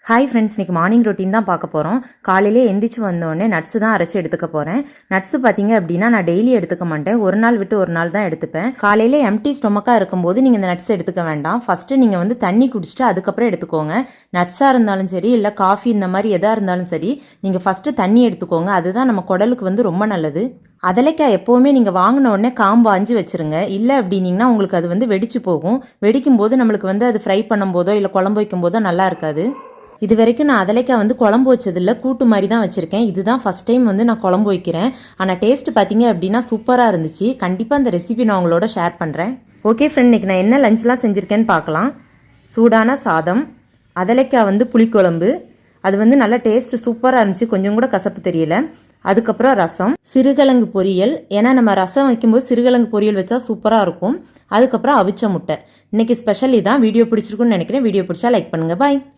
Hi friends, இன்றைக்கி morning routine தான் பார்க்க போகிறோம். காலையிலே எந்திரிச்சு வந்தோடனே நட்ஸு தான் அரைச்சி எடுத்துக்க போகிறேன். நட்ஸு பார்த்தீங்க அப்படின்னா நான் டெய்லி எடுத்துக்க மாட்டேன், ஒரு நாள் விட்டு ஒரு நாள் தான் எடுத்துப்பேன். காலையிலே எம்டி ஸ்டொமக்காக இருக்கும்போது நீங்கள் இந்த நட்ஸ் எடுத்துக்க வேண்டாம். ஃபஸ்ட்டு நீங்கள் வந்து தண்ணி குடிச்சிட்டு அதுக்கப்புறம் எடுத்துக்கோங்க. நட்ஸாக இருந்தாலும் சரி, இல்லை காஃபி இந்த மாதிரி எதாக இருந்தாலும் சரி, நீங்கள் ஃபஸ்ட்டு தண்ணி எடுத்துக்கோங்க. அதுதான் நம்ம குடலுக்கு வந்து ரொம்ப நல்லது. அதலைக்காய் எப்போவுமே நீங்கள் வாங்கின உடனே காம்பு அஞ்சு வச்சுருங்க. இல்லை அப்படின்னீங்கன்னா உங்களுக்கு அது வந்து வெடிச்சு போகும். வெடிக்கும் போது நம்மளுக்கு வந்து அது ஃப்ரை பண்ணும்போதோ இல்லை குழம்பு வைக்கும் போதோ நல்லா இருக்காது. இது வரைக்கும் நான் அதலைக்காய் வந்து குழம்பு வச்சதில்லை, கூட்டு மாதிரி தான் வச்சுருக்கேன். இதுதான் ஃபஸ்ட் டைம் வந்து நான் குழம்பு வைக்கிறேன். ஆனால் டேஸ்ட் பார்த்தீங்க அப்படின்னா சூப்பராக இருந்துச்சு. கண்டிப்பாக அந்த ரெசிபி நான் உங்களோட ஷேர் பண்ணுறேன். ஓகே ஃப்ரெண்ட், இன்றைக்கி நான் என்ன லஞ்செலாம் செஞ்சுருக்கேன்னு பார்க்கலாம். சூடான சாதம், அதலைக்காய் வந்து புளிக்குழம்பு, அது வந்து நல்லா டேஸ்ட்டு சூப்பராக இருந்துச்சு, கொஞ்சம் கூட கசப்பு தெரியல. அதுக்கப்புறம் ரசம், சிறுகிழங்கு பொரியல். ஏன்னா நம்ம ரசம் வைக்கும்போது சிறுகிழங்கு பொரியல் வச்சா சூப்பராக இருக்கும். அதுக்கப்புறம் அவிச்ச முட்டை. இன்றைக்கி ஸ்பெஷல் இதான். வீடியோ பிடிச்சிருக்குன்னு நினைக்கிறேன். வீடியோ பிடிச்சா லைக் பண்ணுங்கள். பாய்.